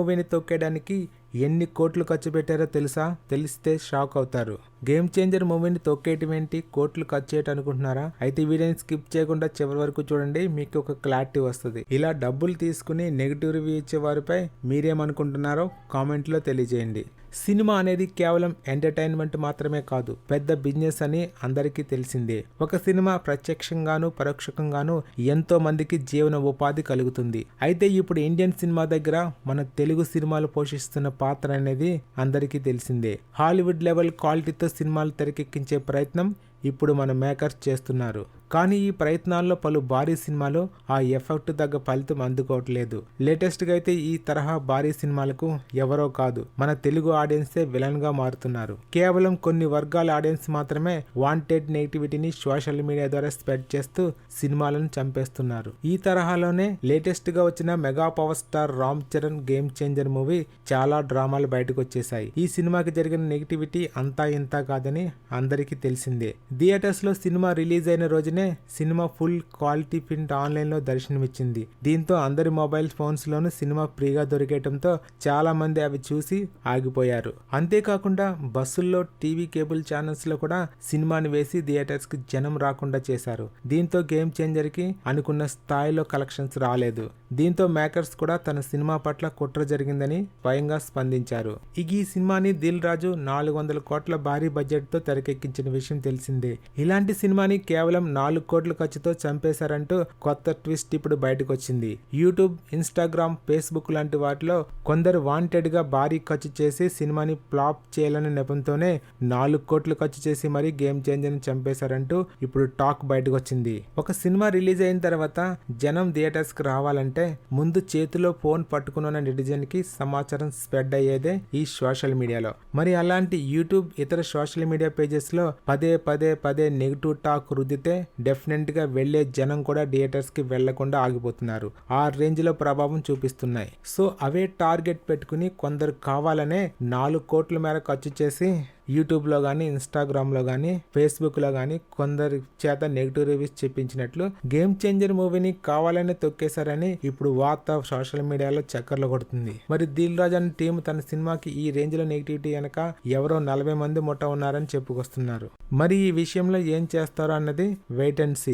మూవీని తొక్కేయడానికి ఎన్ని కోట్లు ఖర్చు పెట్టారో తెలుసా? తెలిస్తే షాక్ అవుతారు. గేమ్ చేంజర్ మూవీని తొక్కేయటం ఏంటి, కోట్లు ఖర్చు చేయటం అనుకుంటున్నారా? అయితే వీడియోని స్కిప్ చేయకుండా చివరి వరకు చూడండి, మీకు ఒక క్లారిటీ వస్తుంది. ఇలా డబ్బులు తీసుకుని నెగిటివ్ రివ్యూ ఇచ్చే వారిపై మీరేమనుకుంటున్నారో కామెంట్లో తెలియజేయండి. సినిమా అనేది కేవలం ఎంటర్టైన్మెంట్ మాత్రమే కాదు, పెద్ద బిజినెస్ అని అందరికీ తెలిసిందే. ఒక సినిమా ప్రత్యక్షంగాను పరోక్షంగాను ఎంతో మందికి జీవన ఉపాధి కలుగుతుంది. అయితే ఇప్పుడు ఇండియన్ సినిమా దగ్గర మన తెలుగు సినిమాలు పోషిస్తున్న పాత్ర అనేది అందరికీ తెలిసిందే. హాలీవుడ్ లెవెల్ క్వాలిటీతో సినిమాలు తెరకెక్కించే ప్రయత్నం ఇప్పుడు మన మేకర్స్ చేస్తున్నారు. కానీ ఈ ప్రయత్నాల్లో పలు భారీ సినిమాలు ఆ ఎఫెక్ట్ తగ్గ ఫలితం అందుకోవట్లేదు. లేటెస్ట్గా అయితే ఈ తరహా భారీ సినిమాలకు ఎవరో కాదు, మన తెలుగు ఆడియన్సే విలన్ గా మారుతున్నారు. కేవలం కొన్ని వర్గాల ఆడియన్స్ మాత్రమే వాంటెడ్ నెగిటివిటీని సోషల్ మీడియా ద్వారా స్ప్రెడ్ చేస్తూ సినిమాలను చంపేస్తున్నారు. ఈ తరహాలోనే లేటెస్ట్ గా వచ్చిన mega power star Ram Charan game changer movie చాలా డ్రామాలు బయటకు వచ్చేసాయి. ఈ సినిమాకి జరిగిన నెగిటివిటీ అంతా ఇంత కాదని అందరికీ తెలిసిందే. థియేటర్స్ లో సినిమా రిలీజ్ అయిన రోజునే cinema full quality print online లో దర్శనమిచ్చింది. దీంతో అందరి మొబైల్ ఫోన్స్ లోనూ సినిమా ఫ్రీగా దొరికేయడంతో చాలా మంది అవి చూసి ఆగిపోయారు. అంతేకాకుండా బస్సుల్లో, టీవీ కేబుల్ ఛానల్స్ లో కూడా సినిమాని వేసి థియేటర్స్ కి జనం రాకుండా చేశారు. దీంతో గేమ్ చేంజర్ కి అనుకున్న స్థాయిలో కలెక్షన్స్ రాలేదు. దీంతో మేకర్స్ కూడా తన సినిమా పట్ల కుట్ర జరిగిందని స్వయంగా స్పందించారు. ఈ సినిమాని దిల్ రాజు 400 కోట్ల భారీ బడ్జెట్ తో తెరకెక్కించిన విషయం తెలిసిందే. ఇలాంటి సినిమాని కేవలం 4 కోట్ల ఖర్చుతో చంపేశారంటూ కొత్త ట్విస్ట్ ఇప్పుడు బయటకు వచ్చింది. యూట్యూబ్, ఇన్స్టాగ్రామ్, ఫేస్బుక్ లాంటి వాటిలో కొందరు వాంటెడ్ గా భారీ ఖర్చు చేసి సినిమాని ఫ్లాప్ చేయాలనే నెపంతోనే 4 కోట్లు ఖర్చు చేసి మరీ గేమ్ చేంజర్ ని చంపేశారంటూ ఇప్పుడు టాక్ బయటకు వచ్చింది. ఒక సినిమా రిలీజ్ అయిన తర్వాత జనం థియేటర్స్ కి రావాలంటే ముందు చేతిలో ఫోన్ పట్టుకున్న నెటిజన్ కి సమాచారం స్ప్రెడ్ అయ్యేదే ఈ సోషల్ మీడియాలో. మరి అలాంటి యూట్యూబ్, ఇతర సోషల్ మీడియా పేజెస్ లో పదే నెగిటివ్ టాక్ రుద్దితే డెఫినెట్ గా వెళ్లే జనం కూడా థియేటర్స్ కి వెళ్లకుండా ఆగిపోతున్నారు. ఆ రేంజ్ లో ప్రభావం చూపిస్తున్నాయి. సో అవే టార్గెట్ పెట్టుకుని కొందరు కావాలనే 4 కోట్ల మేర ఖర్చు చేసి యూట్యూబ్లో కానీ, ఇన్స్టాగ్రామ్లో కానీ, ఫేస్బుక్లో కానీ కొందరి చేత నెగిటివ్ రివ్యూస్ చెప్పించినట్లు గేమ్ చేంజర్ మూవీని కావాలనే తొక్కేశారని ఇప్పుడు వార్త సోషల్ మీడియాలో చక్కర్లు కొడుతుంది. మరి దిల్ రాజు అనే టీం తన సినిమాకి ఈ రేంజ్ లో నెగిటివిటీ వెనక ఎవరో 40 మంది ముఠా ఉన్నారని చెప్పుకొస్తున్నారు. మరి ఈ విషయంలో ఏం చేస్తారో అన్నది వెయిట్ అండ్ సీ.